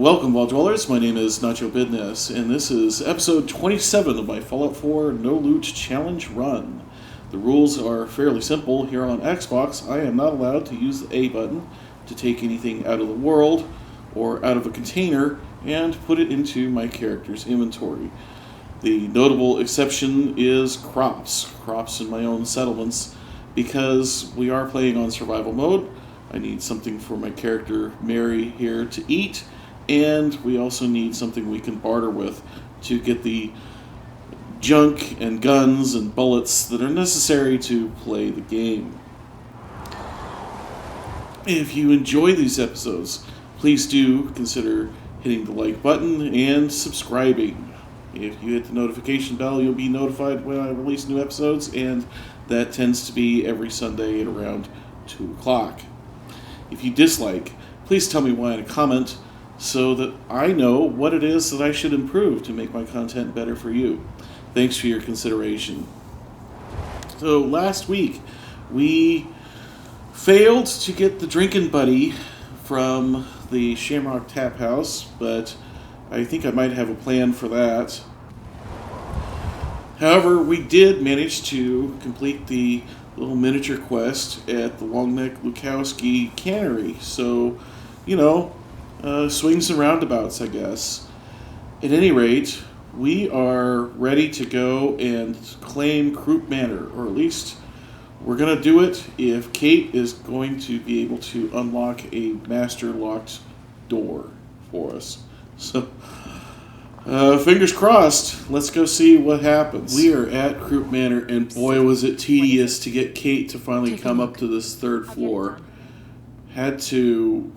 Welcome, Vault Dwellers. My name is Nacho Bidness, and this is episode 27 of my Fallout 4 No Loot Challenge Run. The rules are fairly simple. Here on Xbox, I am not allowed to use the A button to take anything out of the world or out of a container and put it into my character's inventory. The notable exception is crops in my own settlements, because we are playing on survival mode. I need something for my character Mary here to eat, and we also need something we can barter with to get the junk and guns and bullets that are necessary to play the game. If you enjoy these episodes, please do consider hitting the like button and subscribing. If you hit the notification bell, you'll be notified when I release new episodes, and that tends to be every Sunday at around 2 o'clock. If you dislike, please tell me why in a comment so that I know what it is that I should improve to make my content better for you. Thanks for your consideration. So last week, we failed to get the drinking buddy from the Shamrock Tap House, but I think I might have a plan for that. However, we did manage to complete the little miniature quest at the Longneck Lukowski Cannery. So, swings and roundabouts, I guess. At any rate, we are ready to go and claim Croup Manor, or at least we're going to do it if Kate is going to be able to unlock a master locked door for us. So, fingers crossed. Let's go see what happens. We are at Croup Manor, and boy, was it tedious to get Kate to finally come up to this third floor. Had to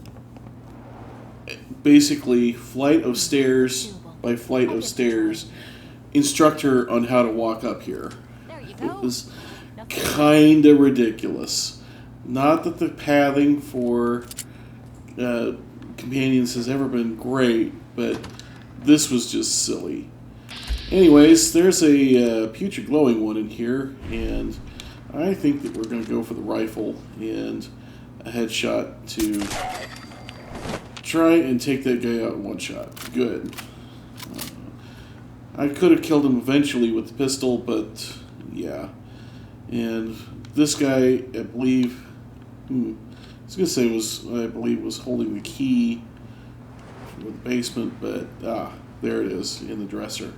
basically flight of stairs by flight of stairs instruct her on how to walk up here. It was kind of ridiculous. Not that the pathing for companions has ever been great, but this was just silly. Anyways, there's a putrid glowing one in here, and I think that we're going to go for the rifle and a headshot to try and take that guy out in one shot. Good. I could have killed him eventually with the pistol, but yeah. And this guy, I believe, was holding the key for the basement, but there it is in the dresser.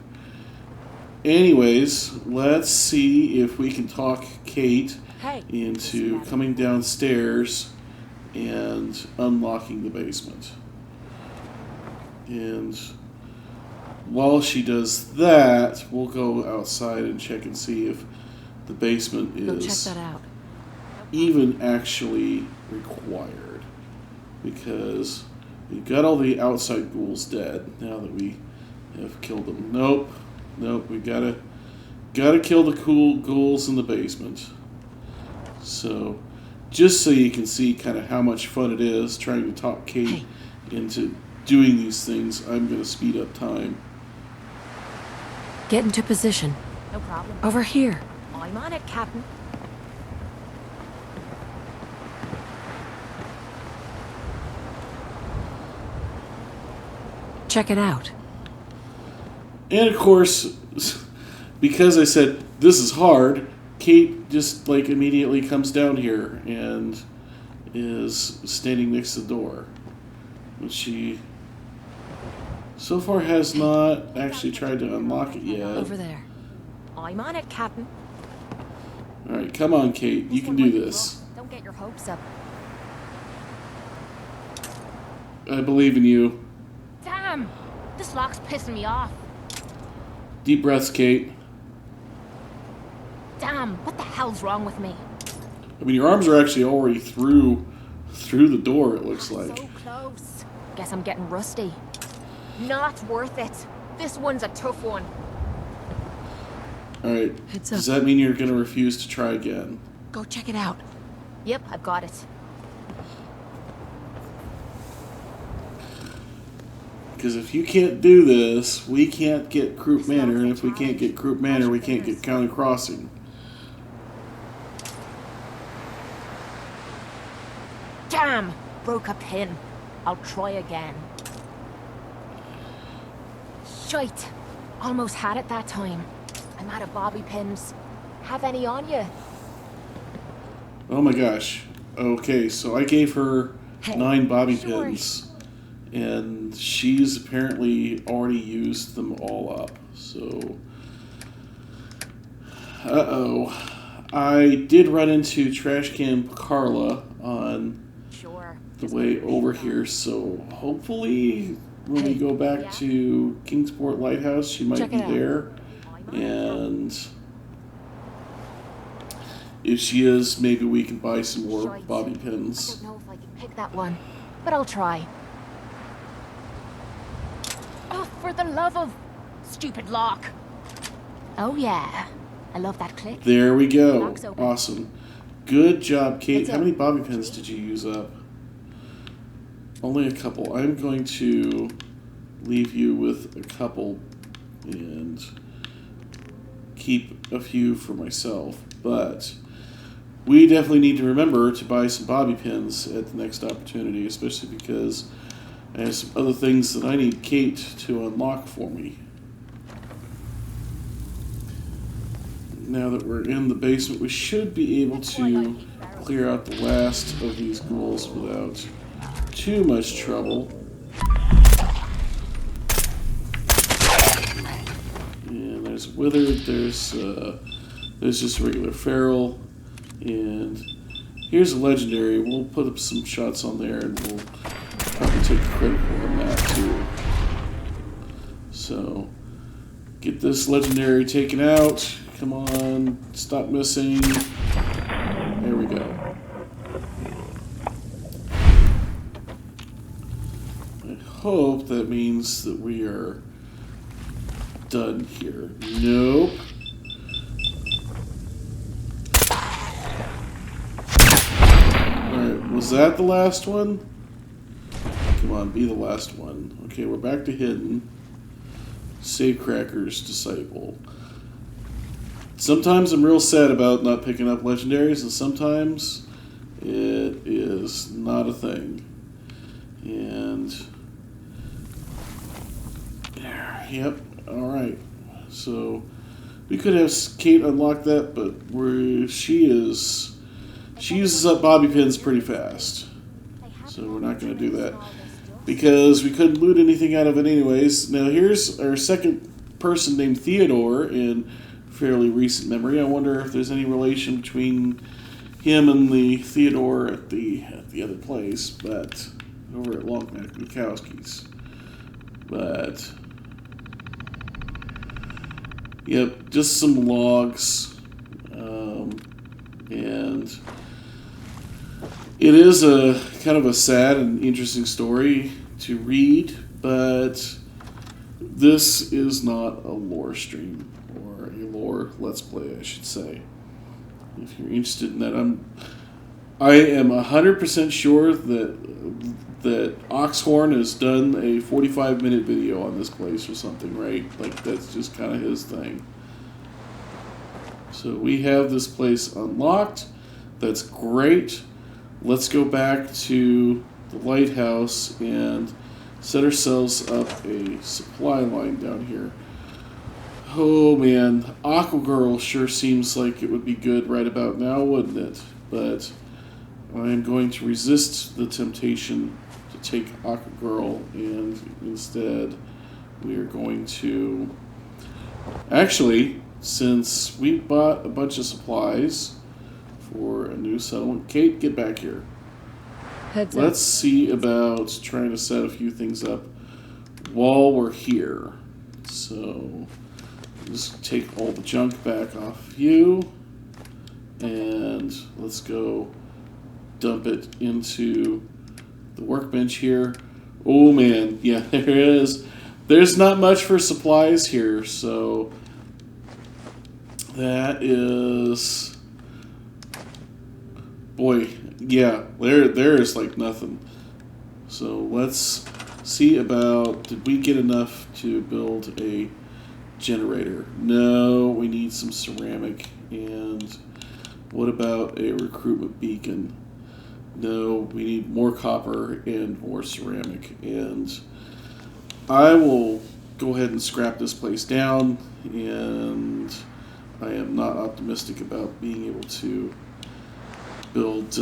Anyways, let's see if we can talk Kate into coming downstairs and unlocking the basement. And while she does that, we'll go outside and check and see if the basement is even actually required, because we've got all the outside ghouls dead now that we have killed them. Nope, we gotta kill the cool ghouls in the basement. So, just so you can see kind of how much fun it is trying to talk Kate into doing these things, I'm gonna speed up time. Get into position. No problem. Over here. I'm on it, Captain. Check it out. And of course, because I said this is hard, Kate just immediately comes down here and is standing next to the door. But she so far has not actually tried to unlock it yet. Over there. I'm on it, Captain. Alright, come on, Kate. You can do this. Don't get your hopes up. I believe in you. Damn! This lock's pissing me off. Deep breaths, Kate. Damn, what the hell's wrong with me? I mean, your arms are actually already through the door, it looks like. So close. Guess I'm getting rusty. Not worth it. This one's a tough one. Alright, Heads up. does that mean you're going to refuse to try again? Go check it out. Yep, I've got it. Because if you can't do this, we can't get Croup Manor, and if we can't get Croup Manor, we can't get County Crossing. Damn! Broke a pin. I'll try again. Shite. Almost had it that time. I'm out of bobby pins. Have any on you? Oh my gosh. Okay, so I gave her 9 bobby Sure. pins, and she's apparently already used them all up. So, I did run into Trash Can Carla on Sure. the way over here, so hopefully when we go back to Kingsport Lighthouse, she might Check be it out. there. And if she is, maybe we can buy some more Shite. bobby I pins. don't know if I can pick that one, but I'll try. Oh, for the love of stupid lock. Oh yeah. I love that click. There we go. Lock's open. Awesome. Good job, Kate. It's How up. many bobby pins did you use up? Only a couple. I'm going to leave you with a couple and keep a few for myself. But we definitely need to remember to buy some bobby pins at the next opportunity, especially because I have some other things that I need Kate to unlock for me. Now that we're in the basement, we should be able to clear out the last of these ghouls without too much trouble. And there's Withered, there's just regular Feral, and here's a Legendary. We'll put up some shots on there, and we'll probably take a critical on that too. So, get this Legendary taken out. Come on, stop missing. There we go. I hope that means that we are done here. Nope. Alright, was that the last one? Come on, be the last one. Okay, we're back to hidden. Savecracker's Disciple. Sometimes I'm real sad about not picking up legendaries, and sometimes it is not a thing. And yep, alright. So we could have Kate unlock that, but she uses up bobby pins pretty fast. So we're not going to do that because we couldn't loot anything out of it anyways. Now here's our second person named Theodore in fairly recent memory. I wonder if there's any relation between him and the Theodore at the other place, but over at Long Neck Mikowski's. But yep, just some logs, and it is a kind of a sad and interesting story to read, but this is not a lore stream. Or a lore let's play, I should say. If you're interested in that, I am 100% sure that Oxhorn has done a 45-minute video on this place or something, right? Like that's just kind of his thing. So we have this place unlocked. That's great. Let's go back to the lighthouse and set ourselves up a supply line down here. Oh man, Aqua Girl sure seems like it would be good right about now, wouldn't it? But I am going to resist the temptation to take Aqua Girl, and instead we are going to... Actually, since we bought a bunch of supplies for a new settlement... Kate, get back here. Heads Let's see about trying to set a few things up while we're here. So... just take all the junk back off you, and let's go dump it into the workbench here. Oh man, yeah, there is. There's not much for supplies here, so that is... boy, yeah, there is like nothing. So let's see about, did we get enough to build a generator? No, we need some ceramic. And what about a recruitment beacon? No, we need more copper and more ceramic. And I will go ahead and scrap this place down, and I am not optimistic about being able to build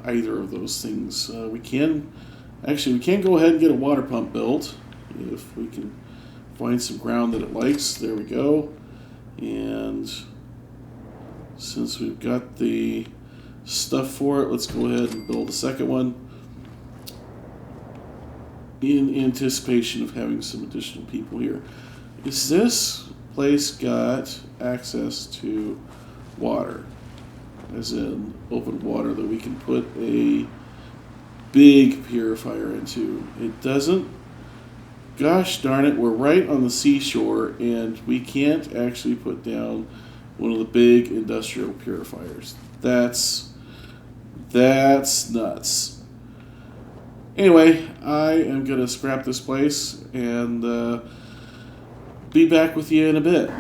either of those things. We can go ahead and get a water pump built if we can find some ground that it likes. There we go. And since we've got the stuff for it, let's go ahead and build a second one in anticipation of having some additional people here. Is this place got access to water? As in open water that we can put a big purifier into? It doesn't. Gosh darn it, we're right on the seashore and we can't actually put down one of the big industrial purifiers. That's nuts. Anyway, I am going to scrap this place and be back with you in a bit.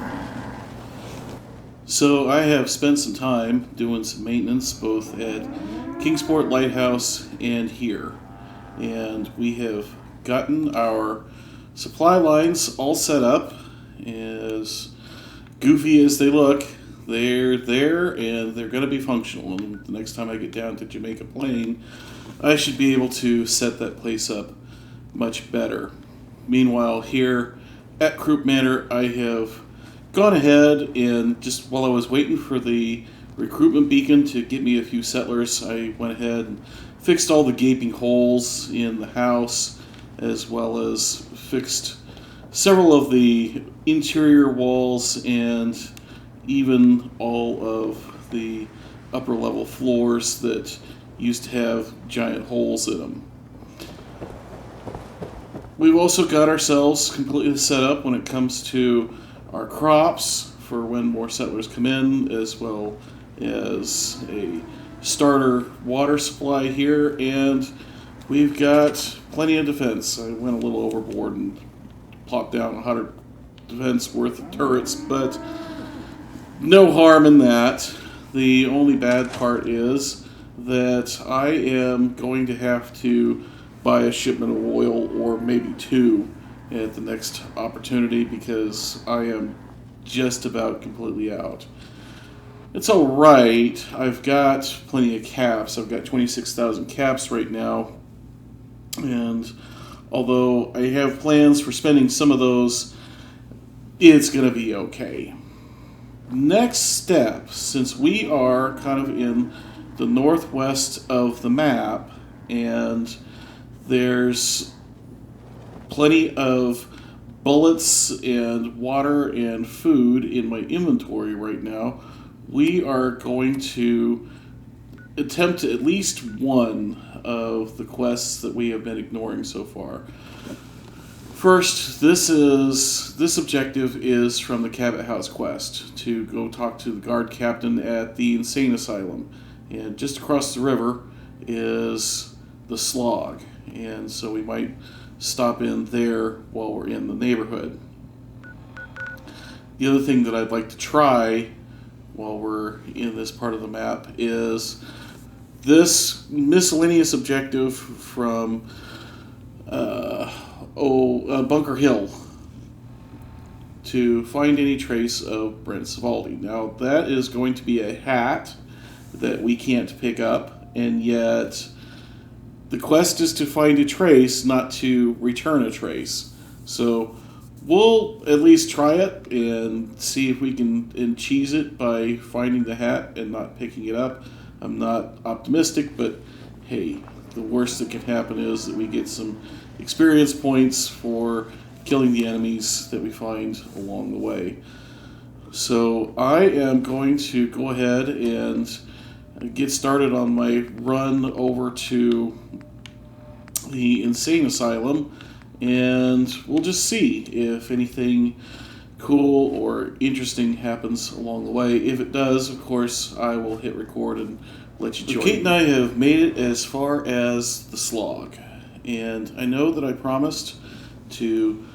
So I have spent some time doing some maintenance both at Kingsport Lighthouse and here. And we have gotten our supply lines all set up. As goofy as they look, they're there and they're going to be functional. And the next time I get down to Jamaica Plain, I should be able to set that place up much better. Meanwhile, here at Croup Manor, I have gone ahead and just while I was waiting for the recruitment beacon to get me a few settlers, I went ahead and fixed all the gaping holes in the house, as well as fixed several of the interior walls and even all of the upper level floors that used to have giant holes in them. We've also got ourselves completely set up when it comes to our crops for when more settlers come in, as well as a starter water supply here, and we've got plenty of defense. I went a little overboard and plopped down 100 defense worth of turrets, but no harm in that. The only bad part is that I am going to have to buy a shipment of oil, or maybe two, at the next opportunity, because I am just about completely out. It's alright. I've got plenty of caps. I've got 26,000 caps right now, and although I have plans for spending some of those, it's going to be okay. Next step, since we are kind of in the northwest of the map, and there's plenty of bullets and water and food in my inventory right now, we are going to attempt at least one of the quests that we have been ignoring so far. First, this objective is from the Cabot House quest, to go talk to the guard captain at the insane asylum. And just across the river is the Slog, and so we might stop in there while we're in the neighborhood. The other thing that I'd like to try while we're in this part of the map is this miscellaneous objective from Bunker Hill, to find any trace of Brent Savaldi. Now, that is going to be a hat that we can't pick up, and yet the quest is to find a trace, not to return a trace. So we'll at least try it and see if we can cheese it by finding the hat and not picking it up. I'm not optimistic, but hey, the worst that can happen is that we get some experience points for killing the enemies that we find along the way. So I am going to go ahead and get started on my run over to the insane asylum, and we'll just see if anything cool or interesting happens along the way. If it does, of course, I will hit record and let you join. Kate and I have made it as far as the Slog, and I know that I promised to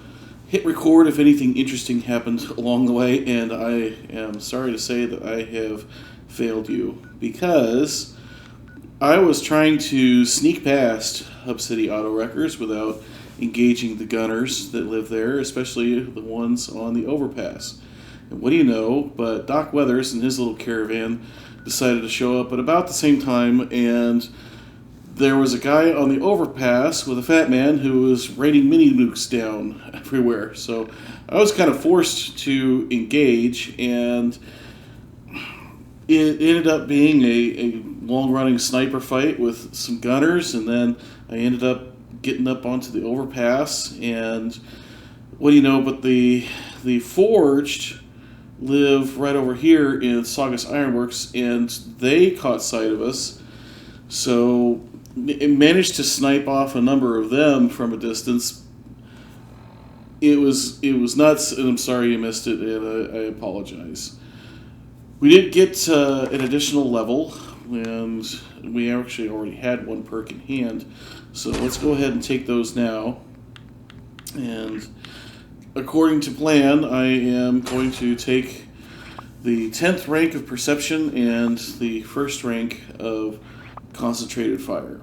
hit record if anything interesting happened along the way, and I am sorry to say that I have failed you, because I was trying to sneak past Hub City Auto Wreckers without engaging the gunners that live there, especially the ones on the overpass. And what do you know, but Doc Weathers and his little caravan decided to show up at about the same time, and there was a guy on the overpass with a fat man who was raining mini nukes down everywhere. So I was kind of forced to engage, and it ended up being a long-running sniper fight with some gunners, and then I ended up getting up onto the overpass, and what do you know, but the Forged live right over here in Saugus Ironworks, and they caught sight of us, so it managed to snipe off a number of them from a distance. It was nuts, and I'm sorry you missed it, and I apologize. We did get an additional level, and we actually already had one perk in hand, so let's go ahead and take those now. And according to plan, I am going to take the 10th rank of Perception and the 1st rank of Concentrated Fire.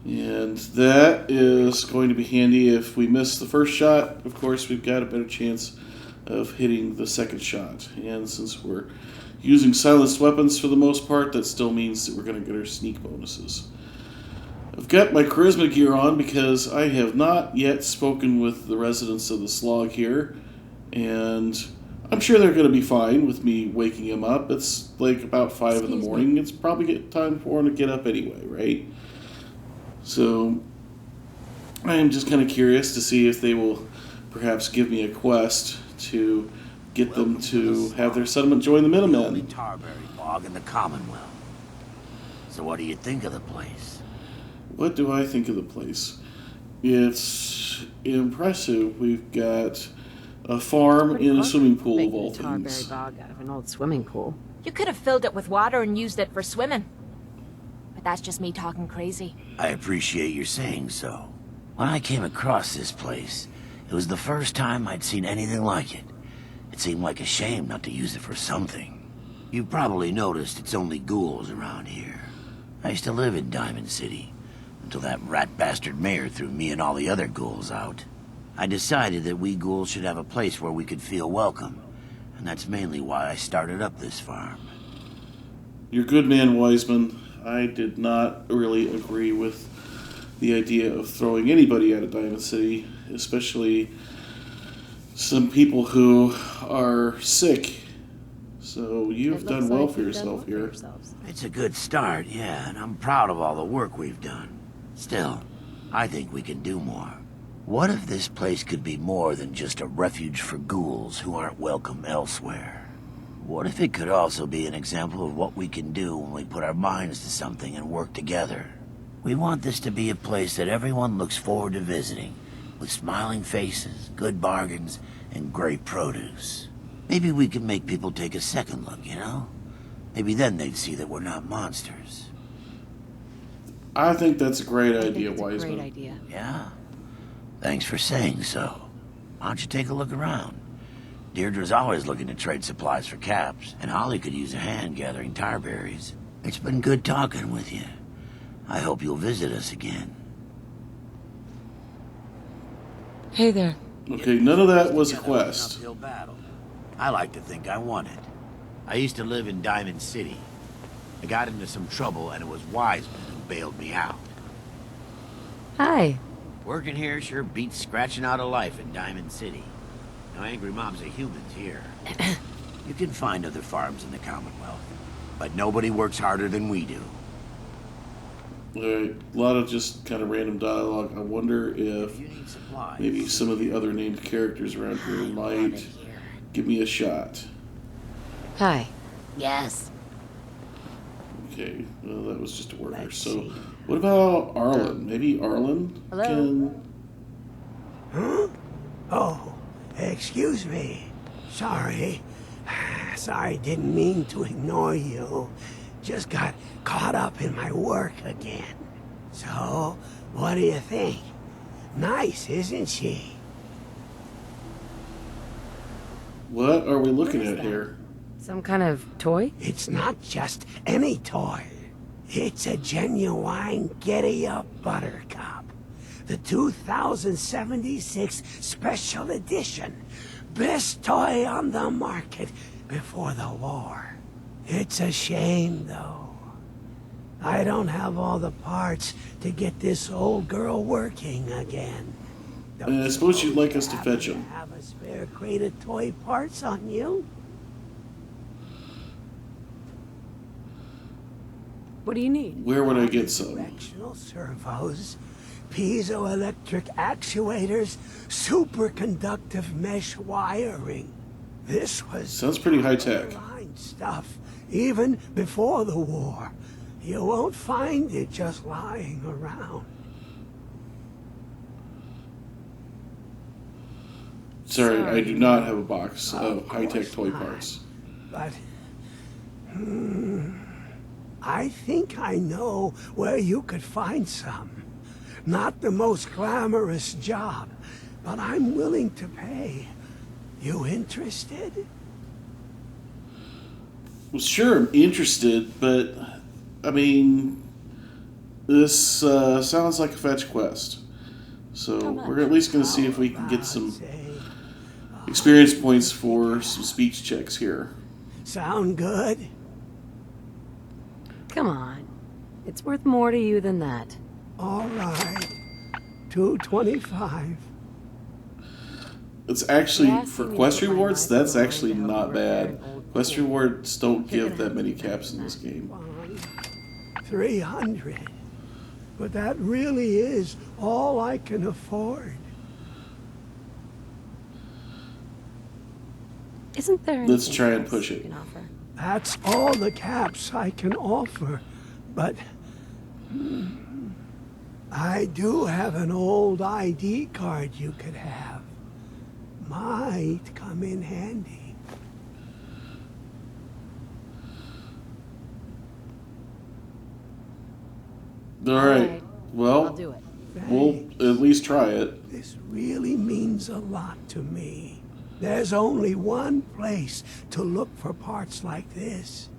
And that is going to be handy. If we miss the first shot, of course, we've got a better chance of hitting the second shot. And since we're using silenced weapons for the most part, that still means that we're going to get our sneak bonuses. I've got my charisma gear on because I have not yet spoken with the residents of the slog here, and I'm sure they're going to be fine with me waking them up. It's like about 5 in the morning. It's probably time for them to get up anyway, right? So I am just kind of curious to see if they will perhaps give me a quest to get them to have their settlement join the The only Minutemen. tarberry bog in the Commonwealth. So what do you think of the place? What do I think of the place? It's impressive. We've got a farm and a swimming pool of all Making a things. tarberry bog out of an old swimming pool. You could have filled it with water and used it for swimming. But that's just me talking crazy. I appreciate your saying so. When I came across this place, it was the first time I'd seen anything like it. It seemed like a shame not to use it for something. You've probably noticed it's only ghouls around here. I used to live in Diamond City, until that rat bastard mayor threw me and all the other ghouls out. I decided that we ghouls should have a place where we could feel welcome, and that's mainly why I started up this farm. You're a good man, Wiseman. I did not really agree with the idea of throwing anybody out of Diamond City, especially some people who are sick. So you've done well for yourself here. It's a good start, yeah, and I'm proud of all the work we've done. Still, I think we can do more. What if this place could be more than just a refuge for ghouls who aren't welcome elsewhere? What if it could also be an example of what we can do when we put our minds to something and work together? We want this to be a place that everyone looks forward to visiting, with smiling faces, good bargains, and great produce. Maybe we can make people take a second look, you know? Maybe then they'd see that we're not monsters. I think that's a great idea, It's a Wiseman. great idea. Yeah? Thanks for saying so. Why don't you take a look around? Deirdre's always looking to trade supplies for caps, and Holly could use a hand gathering tarberries. It's been good talking with you. I hope you'll visit us again. Hey there. Okay, none of that was a quest. Uphill battle. I like to think I won it. I used to live in Diamond City. I got into some trouble, and it was Wiseman who bailed me out. Hi. Working here sure beats scratching out a life in Diamond City. No angry mobs of humans here. You can find other farms in the Commonwealth, but nobody works harder than we do. Alright, a lot of just kind of random dialogue. I wonder if You need supplies. maybe some of the other named characters around here might give me a shot. Hi. Yes. Okay, well, that was just a worker. Let's So, see. what about Arlen? Maybe Arlen Hello? can... Oh, excuse me. Sorry. Sorry, didn't mean to ignore you. Just got caught up in my work again. So, what do you think? Nice, isn't she? What are we looking at here? Some kind of toy? It's not just any toy. It's a genuine giddy-up buttercup. The 2076 Special Edition. Best toy on the market before the war. It's a shame, though. I don't have all the parts to get this old girl working again. I suppose you'd like us to fetch him. Have a spare crate of toy parts on you? What do you need? Where would I get some? Directional servos, piezoelectric actuators, superconductive mesh wiring. This was Sounds pretty high tech. line stuff, even before the war. You won't find it just lying around. Sorry, I do not have a box of Of high-tech course toy not. parts. But I think I know where you could find some. Not the most glamorous job, but I'm willing to pay. You interested? Well, sure, I'm interested, but I mean, this sounds like a fetch quest. So we're at least going to see if we can get some Say, experience points for some speech checks here. sound good? Come on. It's worth more to you than that. All right. 225. It's actually, Yeah, for see, quest you put my rewards, knife that's in the actually window, not we're bad. very old Quest people. rewards don't You're give gonna that many have to caps in do this game. 300. But that really is all I can afford. Isn't there Let's anything try and else push you it. can offer? That's all the caps I can offer. But I do have an old ID card you could have. Might come in handy. All right. Well, I'll do it. we'll at least try it. This really means a lot to me. There's only one place to look for parts like this.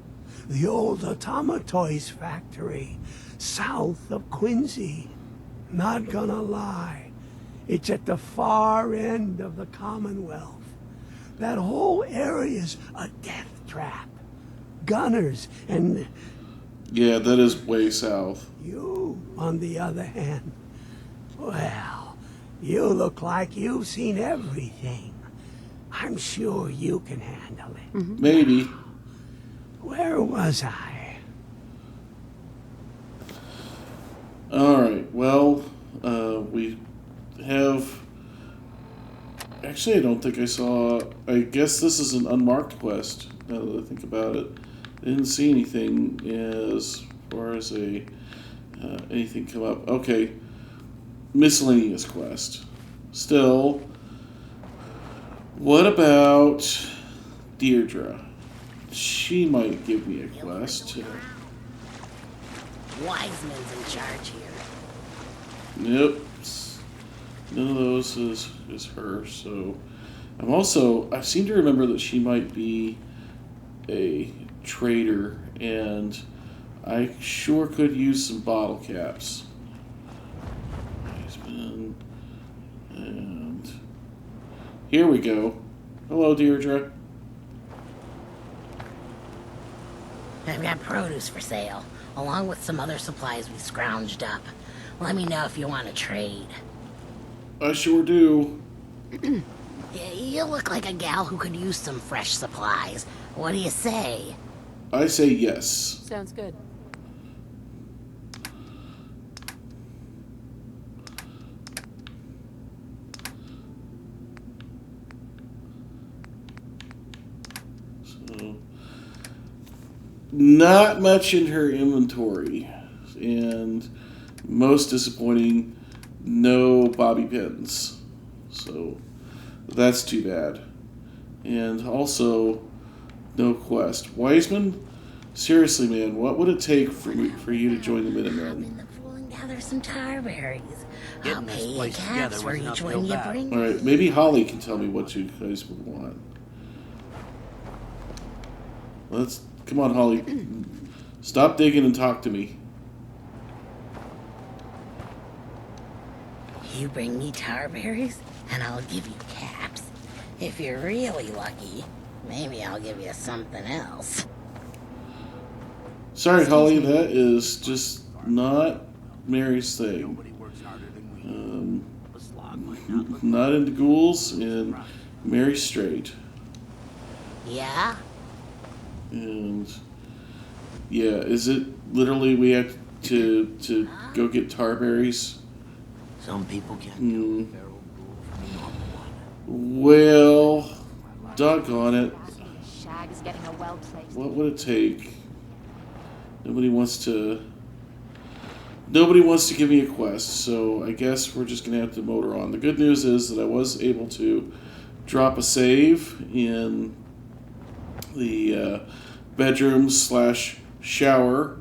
The old Automatoys factory, south of Quincy. Not gonna lie, it's at the far end of the Commonwealth. That whole area's a death trap. Gunners and Yeah, that is way south. you, on the other hand, well, you look like you've seen everything. I'm sure you can handle it. Maybe. Where was I? All right. Well, we have. Actually, I don't think I saw. I guess this is an unmarked quest. Now that I think about it, I didn't see anything as far as a anything come up. Okay, miscellaneous quest. Still, what about Deirdre? She might give me a quest. Wiseman's in charge here. Nope. None of those is her, so I seem to remember that she might be a trader, and I sure could use some bottle caps. Wiseman. And here we go. Hello, Deirdre. I've got produce for sale, along with some other supplies we scrounged up. Let me know if you want to trade. I sure do. You look like a gal who could use some fresh supplies. What do you say? I say yes. Sounds good. So, not much in her inventory, and most disappointing, no bobby pins. So that's too bad. And also, no quest. Wiseman, seriously, man, what would it take for you to join the Hop Minutemen? in the pool and gather some tar berries. I'll Getting this pay you place caps together for wasn't each uphill one you battle. bring. All right, maybe Holly can tell me what you guys would want. Come on, Holly. Stop digging and talk to me. You bring me tar berries, and I'll give you caps. If you're really lucky, maybe I'll give you something else. Sorry, Holly, that is just not Mary's thing. Not into ghouls, and Mary's straight. Yeah? And yeah, is it literally we have to go get tar berries? Some people can't tell a feral ghoul from a normal one. Well, doggone it. Shag is getting a well placed. What would it take? Nobody wants to give me a quest, so I guess we're just gonna have to motor on. The good news is that I was able to drop a save in the bedroom / shower,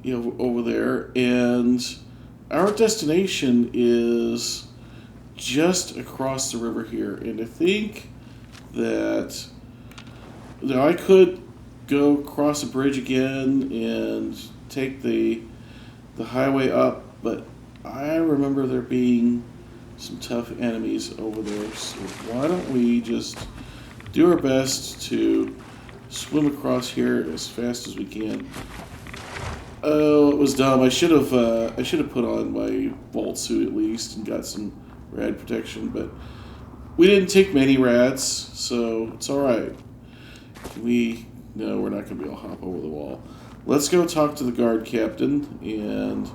over there, and our destination is just across the river here. And I think that now I could go cross a bridge again and take the highway up, but I remember there being some tough enemies over there, so why don't we just do our best to swim across here as fast as we can. Oh, it was dumb. I should have put on my vault suit at least and got some rad protection, but we didn't take many rads, so it's alright. No, we're not going to be able to hop over the wall. Let's go talk to the guard captain and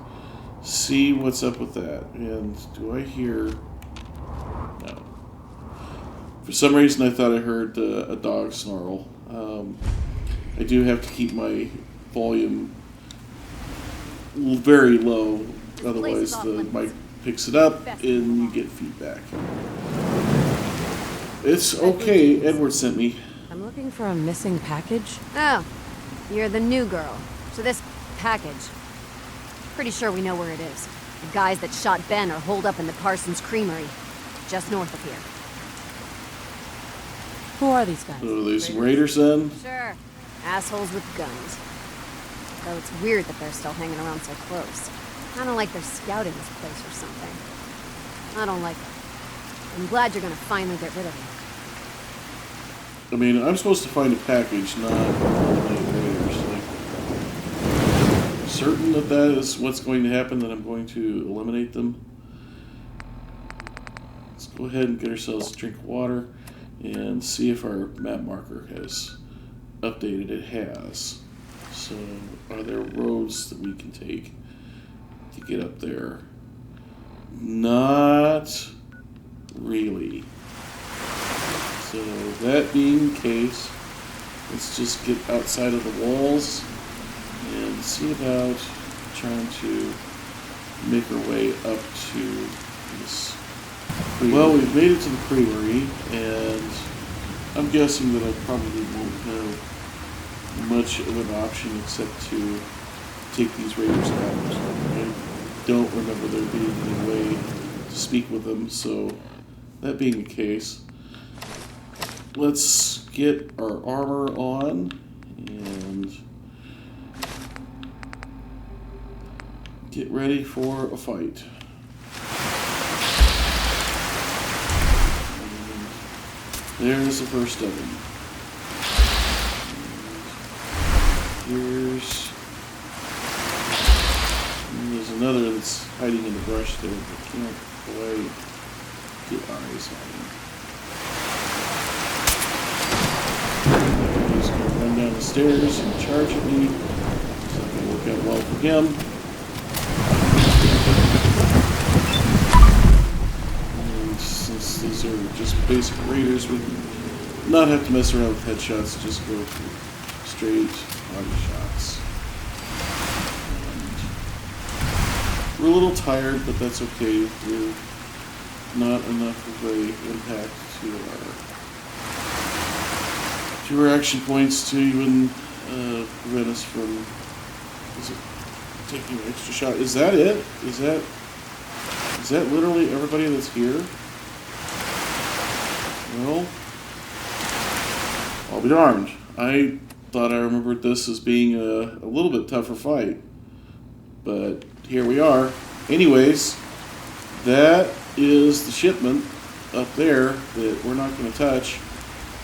see what's up with that. And do I hear... No. For some reason I thought I heard a dog snarl. I do have to keep my volume very low, otherwise the mic picks it up and you get feedback. It's okay, Edward sent me. I'm looking for a missing package. Oh, you're the new girl. So this package. Pretty sure we know where it is. The guys that shot Ben are holed up in the Parsons Creamery, just north of here. Who are these guys? So are they some raiders then? Sure. Assholes with guns. Though it's weird that they're still hanging around so close. Kinda like they're scouting this place or something. I don't like it. I'm glad you're gonna finally get rid of them. I mean, I'm supposed to find a package, not eliminate raiders. Like, certain that is what's going to happen, that I'm going to eliminate them. Let's go ahead and get ourselves a drink of water and see if our map marker has updated. It has. So, are there roads that we can take to get up there? Not really. So, that being the case, let's just get outside of the walls and see about trying to make our way up to this creamery. Well, we've made it to the creamery, and I'm guessing that I probably won't have much of an option except to take these raiders out. I don't remember there being any way to speak with them, so that being the case, let's get our armor on and get ready for a fight. And there's the first of them. There's another that's hiding in the brush there, but can't quite get eyes on him. He's going to run down the stairs and charge at me. It's not going to work out well for him. And since these are just basic raiders, we can not have to mess around with headshots, just go for straight body shots. And we're a little tired, but that's okay. We're not enough of an impact to our action points to even prevent us from taking an extra shot. Is that it? Is that literally everybody that's here? Well, I'll be darned. I thought I remembered this as being a little bit tougher fight, but here we are. Anyways, that is the shipment up there that we're not going to touch,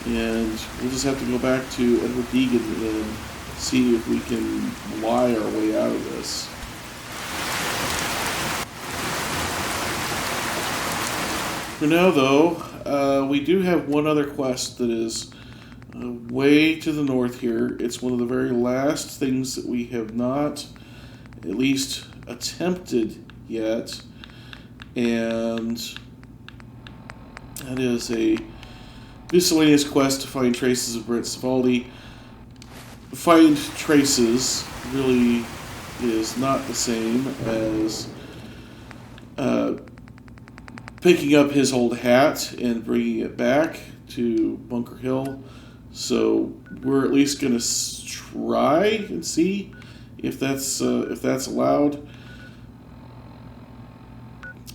and we'll just have to go back to Edward Deegan and see if we can lie our way out of this. For now, though, we do have one other quest that is way to the north here. It's one of the very last things that we have not at least attempted yet, and that is a miscellaneous quest to find traces of Brent Savaldi. Find traces really is not the same as picking up his old hat and bringing it back to Bunker Hill. So we're at least going to try and see if that's allowed.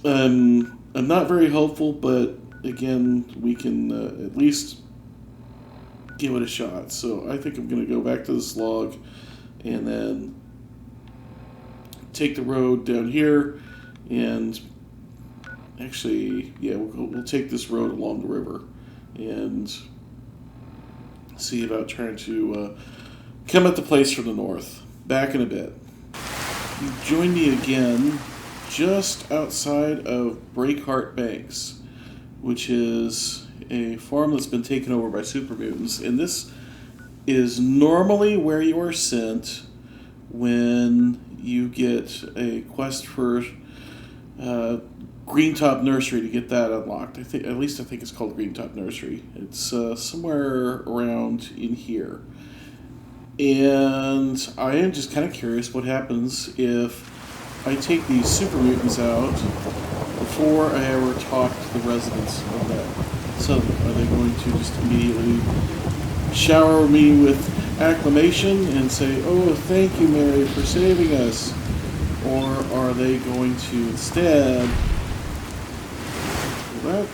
I'm not very hopeful, but again, we can at least give it a shot. So I think I'm going to go back to the slog and then take the road down here, and actually, yeah, we'll take this road along the river and see about trying to come at the place from the north. Back in a bit. You join me again just outside of Breakheart Banks, which is a farm that's been taken over by super mutants, and this is normally where you are sent when you get a quest for Greentop Nursery to get that unlocked. I think it's called Greentop Nursery. It's somewhere around in here. And I am just kind of curious what happens if I take these super mutants out before I ever talk to the residents of that settlement. Are they going to just immediately shower me with acclamation and say, "Oh, thank you, Mary, for saving us"? Or are they going to instead... Well, that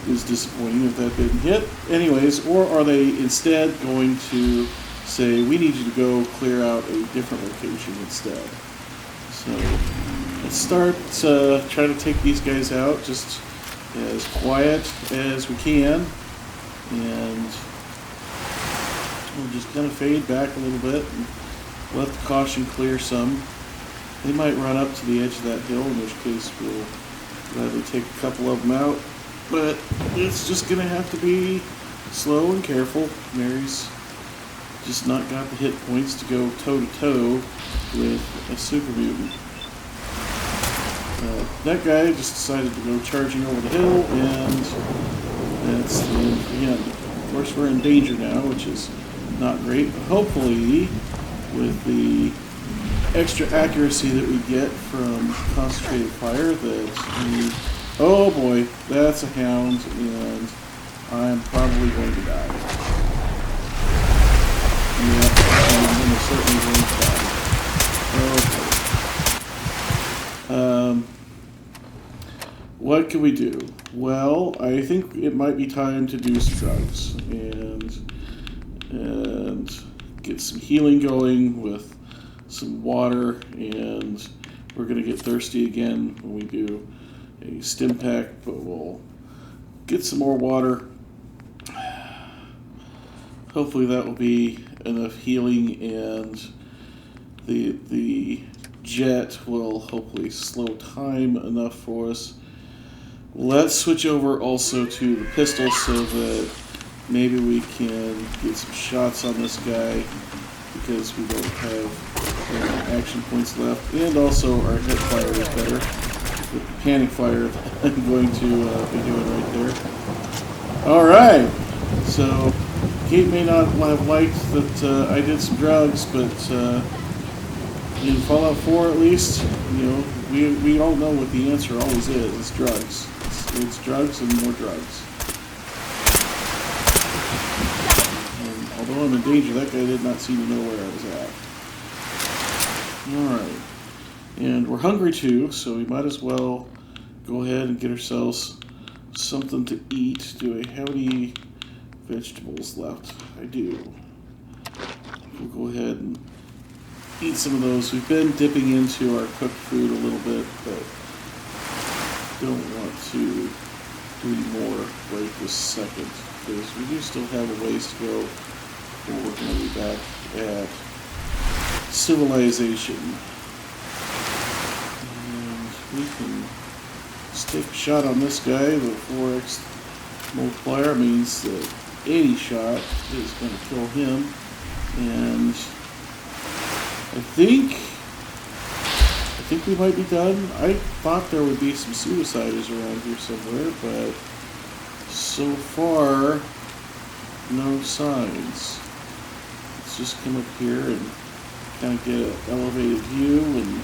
is disappointing if that didn't hit. Anyways, or are they instead going to say, "We need you to go clear out a different location instead"? So let's start trying to take these guys out just as quiet as we can, and we'll just kind of fade back a little bit and let the caution clear some. They might run up to the edge of that hill, in which case we'll gladly take a couple of them out, but it's just going to have to be slow and careful. Mary's just not got the hit points to go toe-to-toe with a super mutant. That guy just decided to go charging over the hill, and that's the end for him. Of course, we're in danger now, which is not great, but hopefully with the extra accuracy that we get from concentrated fire that we... Oh boy, that's a hound, and I'm probably going to die. Yeah, I'm certainly going to die. Okay. What can we do? Well, I think it might be time to do some drugs and get some healing going with some water, and we're going to get thirsty again when we do a stim pack, but we'll get some more water. Hopefully that will be enough healing, and the jet will hopefully slow time enough for us. Let's switch over also to the pistol so that maybe we can get some shots on this guy, because we don't have action points left, and also our hip fire is better with the panic fire that I'm going to be doing right there. Alright, so Kate may not have liked that I did some drugs, but in Fallout 4 at least, you know, we all know what the answer always is. It's drugs. It's drugs and more drugs. And although I'm in danger, that guy did not seem to know where I was at. Alright. And we're hungry too, so we might as well go ahead and get ourselves something to eat. Do I have any vegetables left? I do. We'll go ahead and eat some of those. We've been dipping into our cooked food a little bit, but don't want to do any more right this second, because we do still have a ways to go before we're going to be back at civilization. And we can just take a shot on this guy. The 4x multiplier means that any shot is going to kill him. And I think we might be done. I thought there would be some suiciders around here somewhere, but so far, no signs. Let's just come up here and kind of get an elevated view and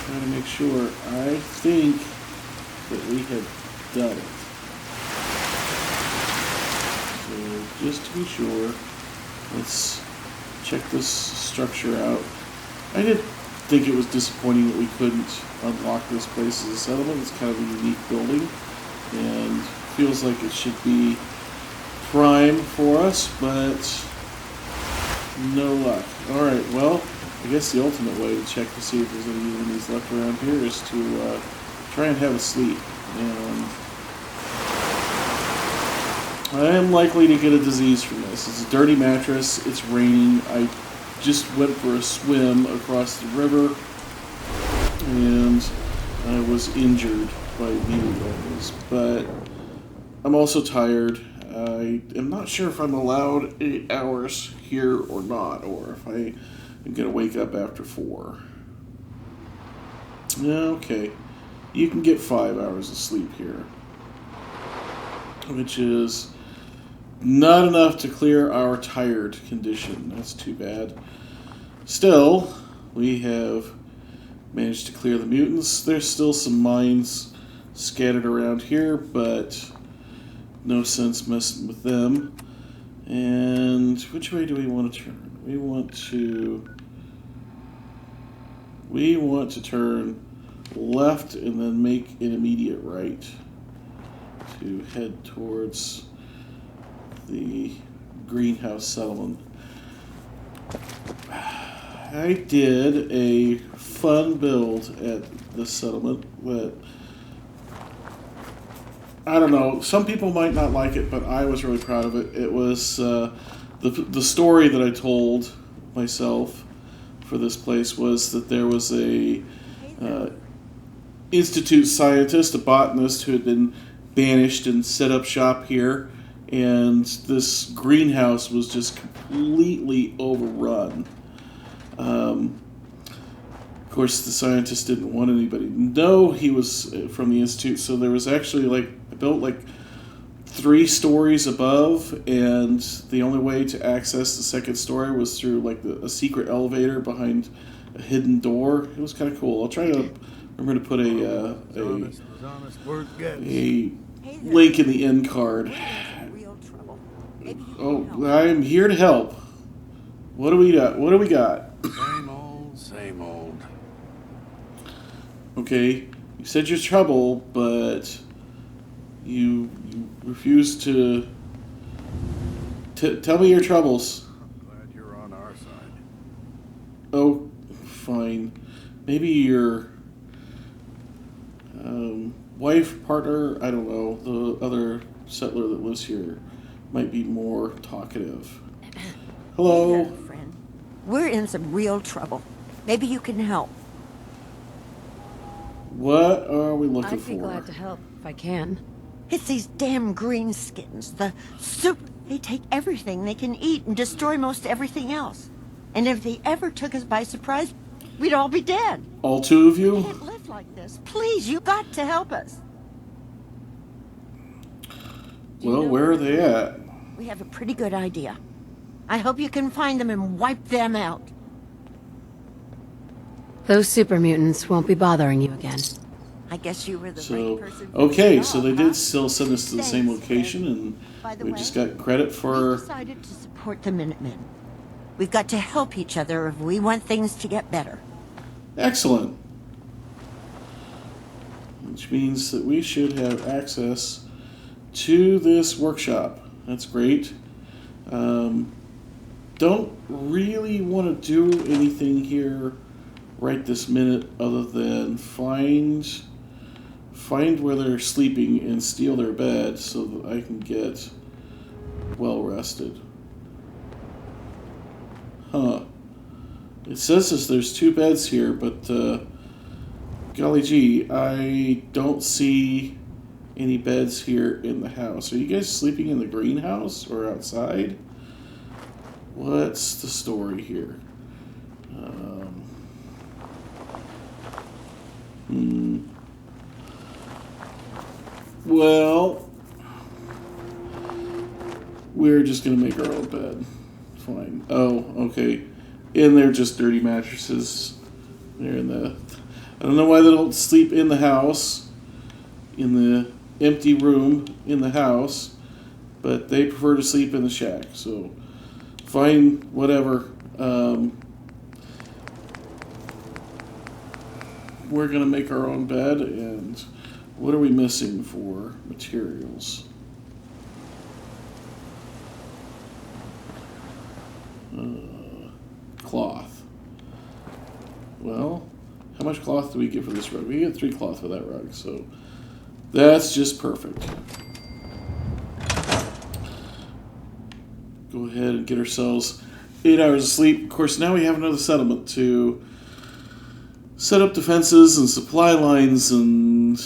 try to make sure. I think that we have done it. So just to be sure, let's check this structure out. I did think it was disappointing that we couldn't unlock this place as a settlement. It's kind of a unique building and feels like it should be prime for us, but no luck. Alright, well, I guess the ultimate way to check to see if there's any enemies left around here is to try and have a sleep. And I am likely to get a disease from this. It's a dirty mattress, it's raining, I just went for a swim across the river and I was injured by needles, but I'm also tired. I am not sure if I'm allowed 8 hours here or not, or if I am going to wake up after 4. Okay, you can get 5 hours of sleep here, which is not enough to clear our tired condition. That's too bad. Still, we have managed to clear the mutants. There's still some mines scattered around here, but no sense messing with them. And which way do we want to turn? We want to turn left and then make an immediate right to head towards the greenhouse settlement. I did a fun build at this settlement, but I don't know, some people might not like it, but I was really proud of it. It was the story that I told myself for this place was that there was a institute scientist, a botanist, who had been banished and set up shop here, and this greenhouse was just completely overrun. Of course, the scientist didn't want anybody to know he was from the institute, so there was actually built 3 stories above, and the only way to access the second story was through a secret elevator behind a hidden door. It was kind of cool. I'll try to remember to put a link in the end card. Oh, I'm here to help. What do we got? Same old. Okay, you said you're trouble, but you refuse to tell me your troubles. Glad you're on our side. Oh, fine. Maybe your wife, partner, I don't know, the other settler that lives here might be more talkative. Hello? Hey, friend. We're in some real trouble. Maybe you can help. What are we looking for? I'd be glad to help if I can. It's these damn greenskins. The soup. They take everything they can eat and destroy most everything else. And if they ever took us by surprise, we'd all be dead. All 2 of We you? can't live like this. Please, you got to help us. Well, where are they at? We have a pretty good idea. I hope you can find them and wipe them out. Those super mutants won't be bothering you again. I guess you were the So, right person. for okay, the so job, they huh? did still send us to the same Thanks, location, By and the we way, just got credit we for... decided to support the Minutemen. We've got to help each other if we want things to get better. Excellent. Which means that we should have access to this workshop. That's great. Don't really want to do anything here right this minute other than find find where they're sleeping and steal their bed so that I can get well rested. Huh. It says there's 2 beds here, but golly gee, I don't see any beds here in the house. Are you guys sleeping in the greenhouse or outside? What's the story here? Well, we're just gonna make our own bed. Fine. Oh, okay. And they're just dirty mattresses. They're in the... I don't know why they don't sleep in the house, in the empty room in the house, but they prefer to sleep in the shack. So, fine, whatever. We're gonna make our own bed, and what are we missing for materials? Cloth. Well, how much cloth do we get for this rug? We get 3 cloth for that rug, so that's just perfect. Go ahead and get ourselves 8 hours of sleep. Of course, now we have another settlement to set up defenses and supply lines and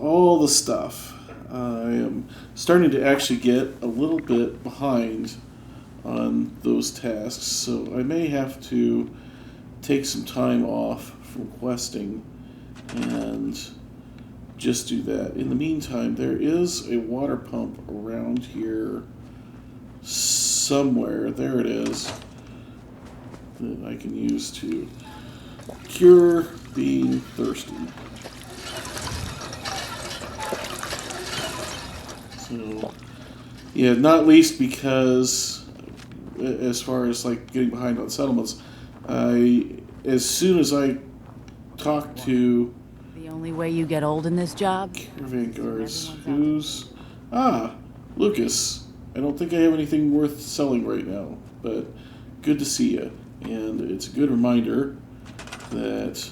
all the stuff. I am starting to actually get a little bit behind on those tasks, so I may have to take some time off from questing and just do that. In the meantime, there is a water pump around here somewhere. There it is, that I can use to cure being thirsty. So, yeah, not least because as far as like getting behind on settlements, as soon as I talk to The only way you get old in this job? caravan guards, Lucas. I don't think I have anything worth selling right now, but good to see you. And it's a good reminder that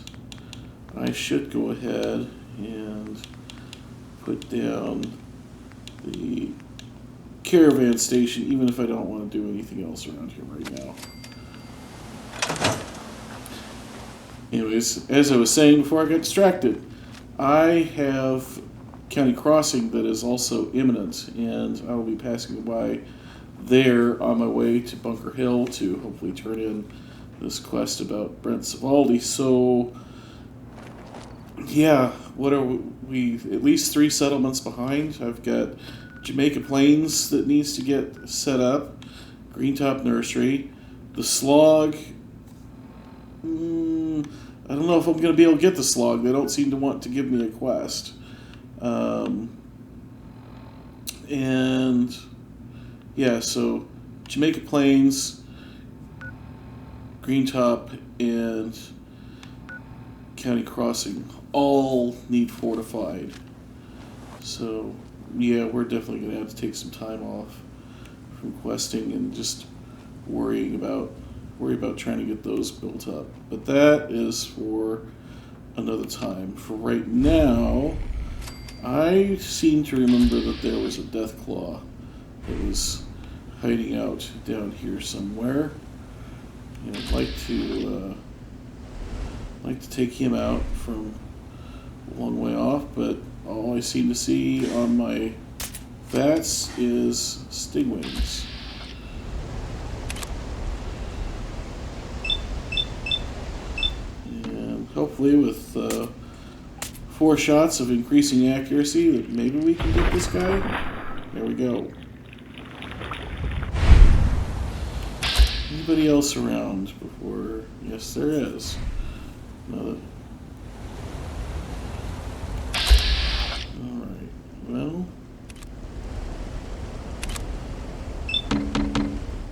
I should go ahead and put down the caravan station, even if I don't want to do anything else around here right now. Anyways, as I was saying before I got distracted, I have County Crossing that is also imminent, and I will be passing by there on my way to Bunker Hill to hopefully turn in this quest about Brent Savaldi. So, yeah, what are we? At least 3 settlements behind. I've got Jamaica Plains that needs to get set up, Greentop Nursery, the Slog. I don't know if I'm going to be able to get the Slog. They don't seem to want to give me a quest. And yeah, so Jamaica Plains, Greentop, and County Crossing all need fortified. So yeah, we're definitely going to have to take some time off from questing and just worry about trying to get those built up. But that is for another time. For right now, I seem to remember that there was a Deathclaw that was hiding out down here somewhere, and I'd like to take him out from a long way off, but all I seem to see on my bats is stingwings. And hopefully with 4 shots of increasing accuracy, that maybe we can get this guy. There we go. Anybody else around before? Yes, there is. Another. Alright, well.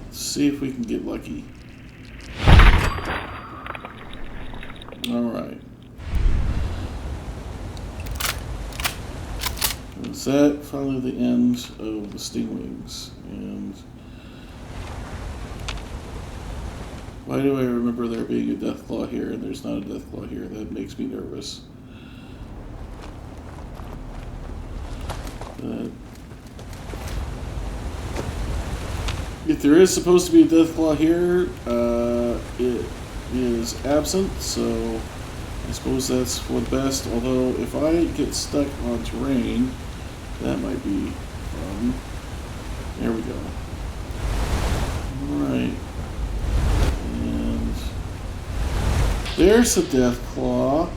Let's see if we can get lucky. Alright. Is that finally the end of the stingwings? And why do I remember there being a Deathclaw here and there's not a Deathclaw here? That makes me nervous. If there is supposed to be a Deathclaw here, it is absent, so I suppose that's for the best. Although, if I get stuck on terrain, that might be fun. There we go. Alright. And there's the Deathclaw.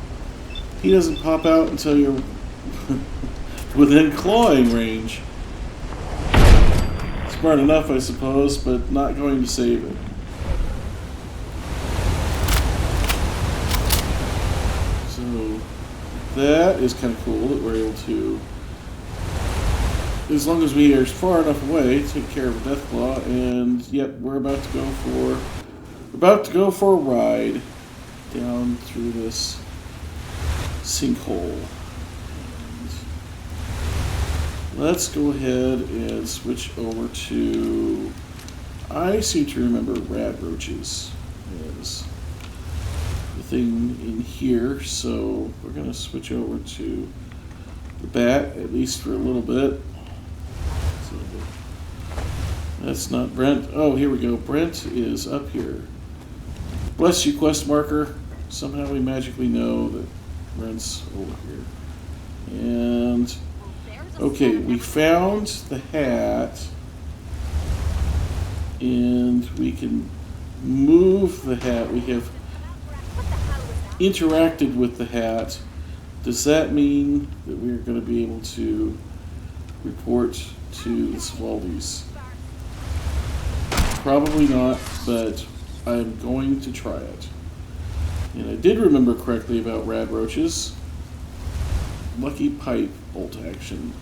He doesn't pop out until you're within clawing range. Smart enough, I suppose, but not going to save it. So that is kind of cool that we're able to, as long as we are far enough away, take care of a Deathclaw. And yep, we're about to go for a ride down through this sinkhole. Let's go ahead and switch over to, I seem to remember rad roaches as the thing in here, so we're going to switch over to the bat, at least for a little bit. So that's not Brent. Oh, here we go. Brent is up here. Bless you, quest marker. Somehow we magically know that Brent's over here. And okay, we found the hat, and we can move the hat. We have interacted with the hat. Does that mean that we're going to be able to report to the Swaldys? Probably not, but I'm going to try it. And I did remember correctly about rad roaches. Lucky pipe bolt action.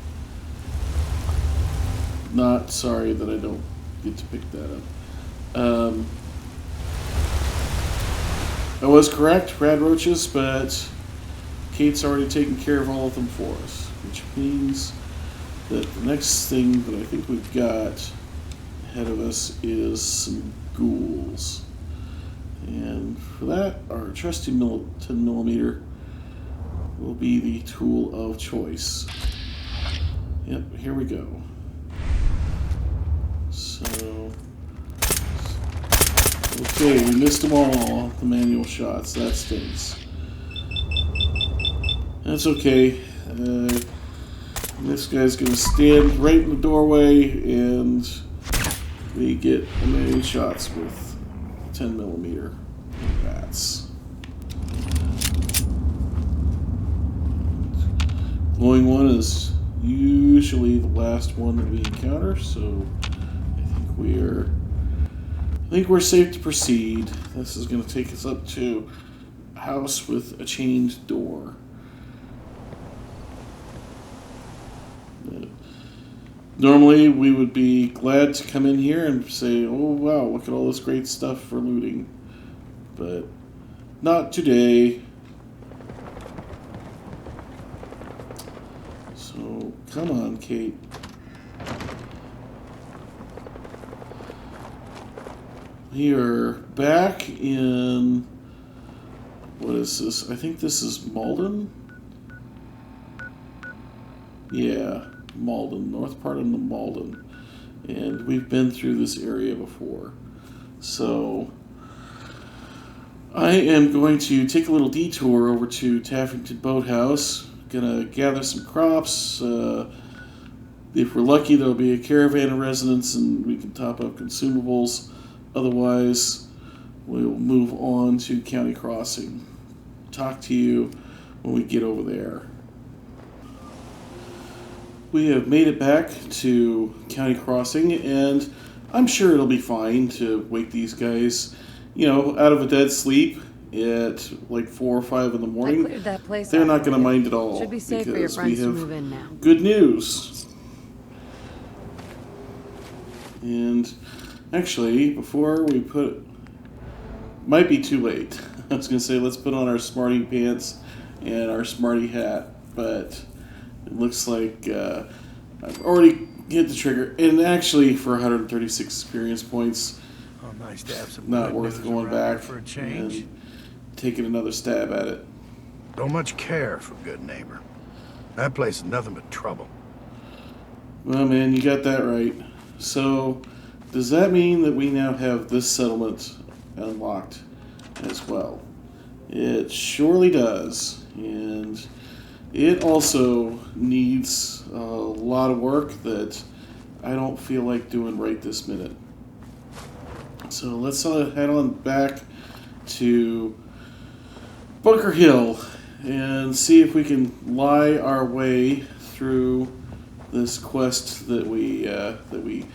Not sorry that I don't get to pick that up. I was correct, rad roaches, but Kate's already taken care of all of them for us, which means that the next thing that I think we've got ahead of us is some ghouls. And for that, our trusty 10mm will be the tool of choice. Yep, here we go. So, okay, we missed them all, the manual shots. That stinks. That's okay. This guy's gonna stand right in the doorway, and we get a million shots with 10mm bats. Glowing one is usually the last one that we encounter, so I think we're safe to proceed. This is going to take us up to a house with a chained door. Normally, we would be glad to come in here and say, oh wow, look at all this great stuff for looting. But not today. So, come on, Kate. We are back in, what is this? I think this is Malden? Yeah, Malden, north part of the Malden. And we've been through this area before. So, I am going to take a little detour over to Taffington Boathouse. Gonna gather some crops. If we're lucky, there'll be a caravan of residents and we can top up consumables. Otherwise, we'll move on to County Crossing. Talk to you when we get over there. We have made it back to County Crossing, and I'm sure it'll be fine to wake these guys, you know, out of a dead sleep at like 4 or 5 in the morning. I cleared that place They're out not going to for you. mind at all. Should be safe for your because friends we to have move in now. good news. And actually, before we might be too late. I was going to say, let's put on our smarty pants and our smarty hat, but it looks like I've already hit the trigger. And actually, for 136 experience points, Nice to have some not worth going back for a change. and taking another stab at it. Don't much care for good neighbor. That place is nothing but trouble. Well, man, you got that right. So, does that mean that we now have this settlement unlocked as well? It surely does. And it also needs a lot of work that I don't feel like doing right this minute. So let's head on back to Bunker Hill and see if we can lie our way through this quest that we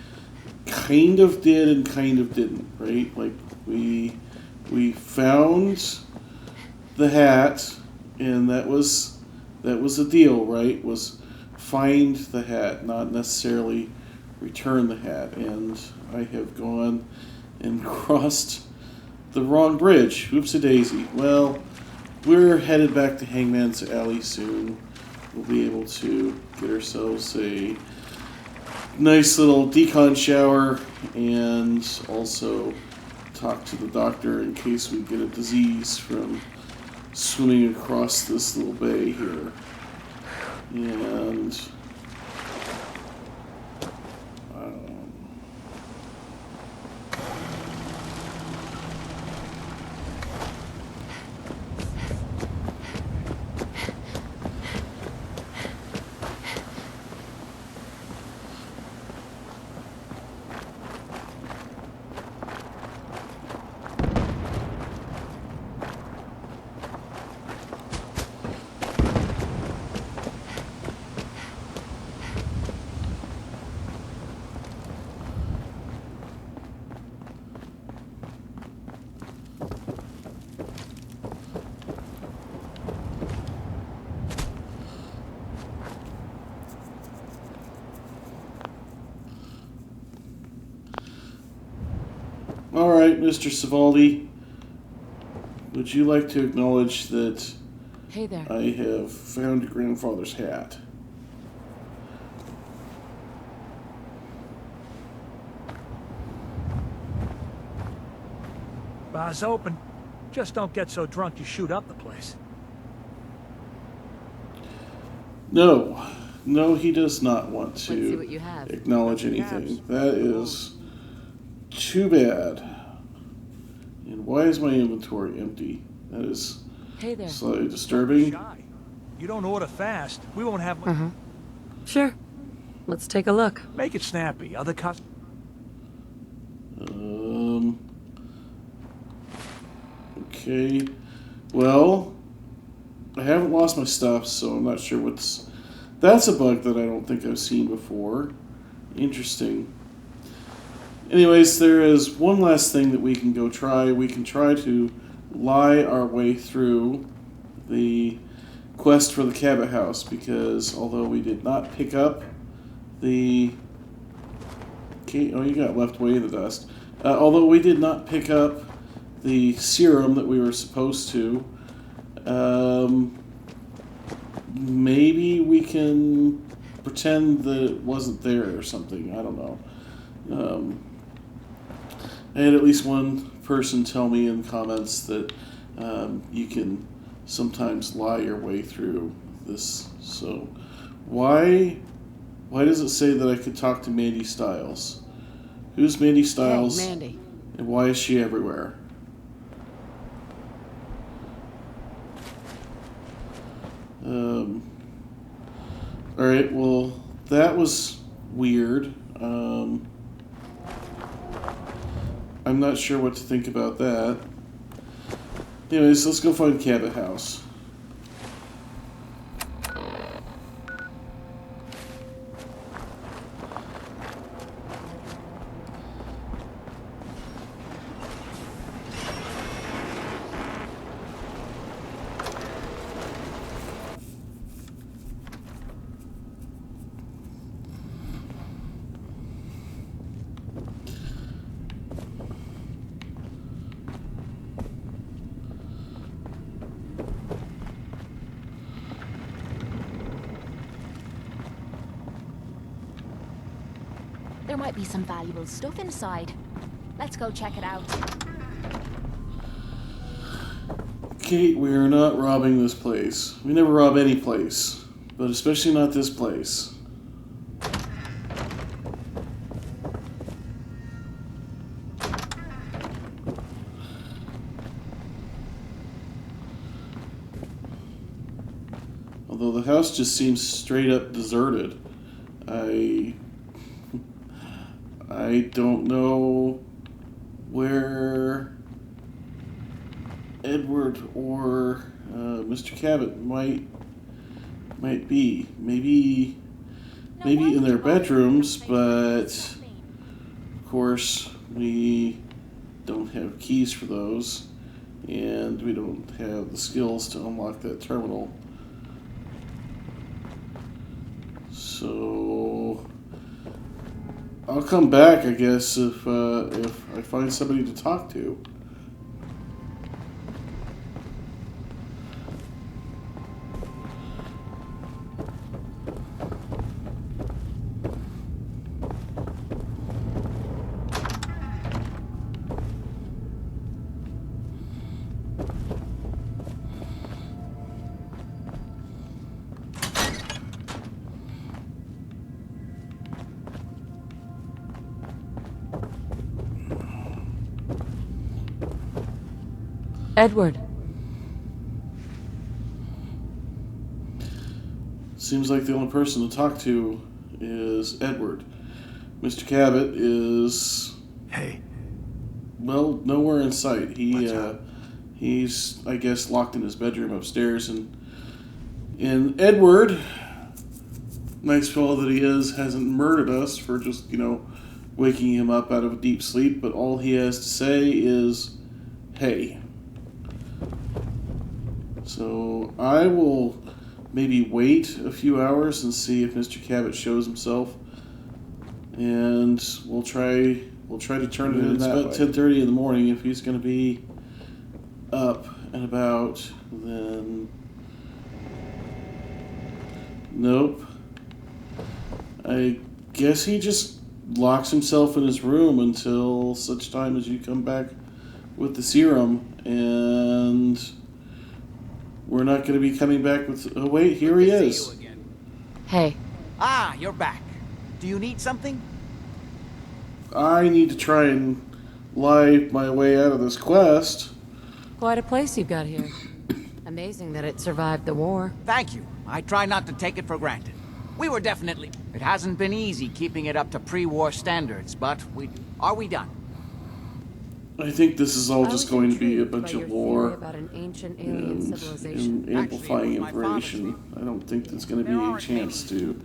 kind of did and kind of didn't, right? Like we found the hat, and that was the deal, right? Was find the hat, not necessarily return the hat. And I have gone and crossed the wrong bridge. Oopsie daisy. Well, we're headed back to Hangman's Alley soon. We'll be able to get ourselves a nice little decon shower and also talk to the doctor in case we get a disease from swimming across this little bay here. And all right, Mr. Savaldi, would you like to acknowledge that Hey there. I have found your grandfather's hat? Bar's open. Just don't get so drunk you shoot up the place. No, he does not want Let's see what to you have. acknowledge anything. That is too bad. And why is my inventory empty? That is Hey there. slightly disturbing. Shy. You don't order fast. We won't have much. Sure. Let's take a look. Make it snappy. Other customers. Okay. Well, I haven't lost my stuff, so I'm not sure what's... That's a bug that I don't think I've seen before. Interesting. Anyways, there is one last thing that we can go try. We can try to lie our way through the quest for the Cabot house, because although we did not pick up the... Okay, oh, you got left way in the dust. Although we did not pick up the serum that we were supposed to, maybe we can pretend that it wasn't there or something. I don't know. I had at least one person tell me in comments that you can sometimes lie your way through this. So why does it say that I could talk to Mandy Styles? Who's Mandy Styles? Hey, Mandy. And why is she everywhere? Alright, well, that was weird. I'm not sure what to think about that. Anyways, let's go find Cabot House. There might be some valuable stuff inside. Let's go check it out. Kate, we are not robbing this place. We never rob any place, but especially not this place. Although the house just seems straight up deserted. I don't know where Edward or Mr. Cabot might be. Maybe in their bedrooms, but of course we don't have keys for those, and we don't have the skills to unlock that terminal. So I'll come back, I guess, if I find somebody to talk to. Edward. Seems like the only person to talk to is Edward. Mr. Cabot is... Hey. Well, nowhere in sight. What's up? He's, I guess, locked in his bedroom upstairs, and Edward, nice fellow that he is, hasn't murdered us for just, waking him up out of a deep sleep, but all he has to say is, hey. So I will maybe wait a few hours and see if Mr. Cabot shows himself, and we'll try to turn it in. It's about 10:30 in the morning. If he's going to be up and about, then nope. I guess he just locks himself in his room until such time as you come back with the serum, and we're not going to be coming back with... Oh, wait, here he is. Hey. Ah, you're back. Do you need something? I need to try and lie my way out of this quest. Quite a place you've got here. Amazing that it survived the war. Thank you. I try not to take it for granted. We were definitely... It hasn't been easy keeping it up to pre-war standards, but are we done? I think this is all just going to be a bunch of lore about an ancient alien and civilization. amplifying information. I don't think there's going to be a chance to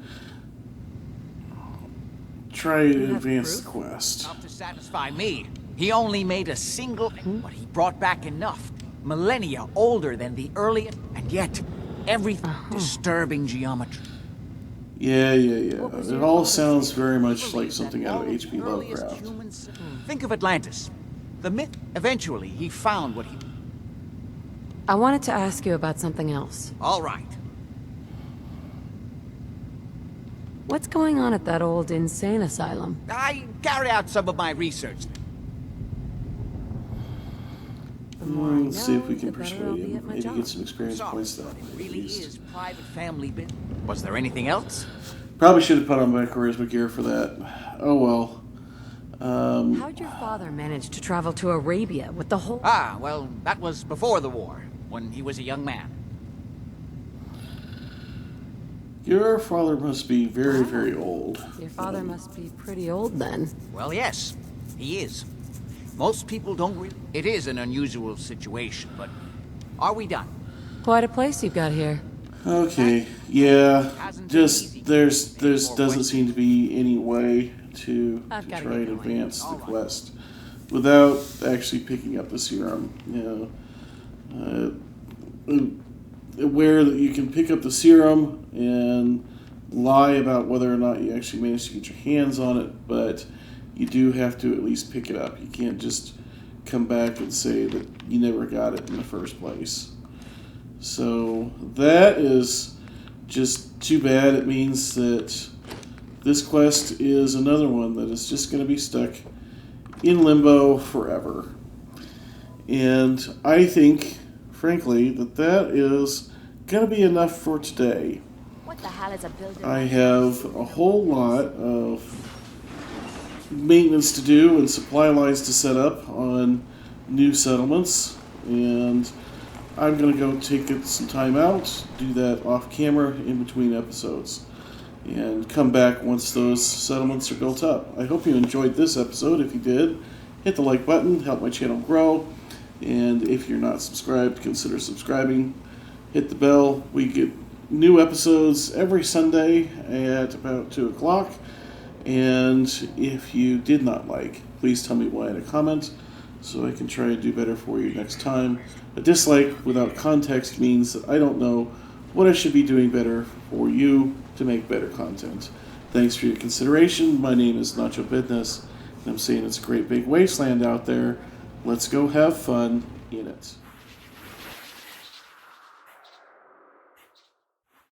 try and advance the quest. Not to satisfy me. He only made a single... But he brought back enough. Millennia older than the earliest, and yet everything disturbing geometry. Yeah. It all sounds very much like something out of H.P. Lovecraft. Think of Atlantis. The myth. Eventually, he found what he... I wanted to ask you about something else. All right. What's going on at that old insane asylum? I carry out some of my research. Let's see if we can persuade him. Maybe get some experience points that way. It really is private family business. Was there anything else? Probably should have put on my charisma gear for that. Oh well. How'd your father manage to travel to Arabia with the whole... Ah, well, that was before the war, when he was a young man. Your father must be very, very old. Your father must be pretty old then. Well, yes, he is. Most people don't really... It is an unusual situation, but are we done? Quite a place you've got here. Okay, yeah. Just there's doesn't seem to be any way to try and advance the quest without actually picking up the serum. Aware that you can pick up the serum and lie about whether or not you actually managed to get your hands on it, but you do have to at least pick it up. You can't just come back and say that you never got it in the first place. So that is just too bad. It means that this quest is another one that is just going to be stuck in limbo forever. And I think, frankly, that is going to be enough for today. What the hell is a builder? I have a whole lot of maintenance to do and supply lines to set up on new settlements, and I'm going to go take some time out, do that off camera in between episodes, and come back once those settlements are built up. I hope you enjoyed this episode. If you did, hit the like button, help my channel grow, and if you're not subscribed, consider subscribing. Hit the bell. We get new episodes every Sunday at about 2 o'clock, and if you did not like, please tell me why in a comment so I can try and do better for you next time. A dislike without context means that I don't know what I should be doing better for you to make better content. Thanks for your consideration. My name is Nacho Bidness, and I'm saying it's a great big wasteland out there. Let's go have fun in it.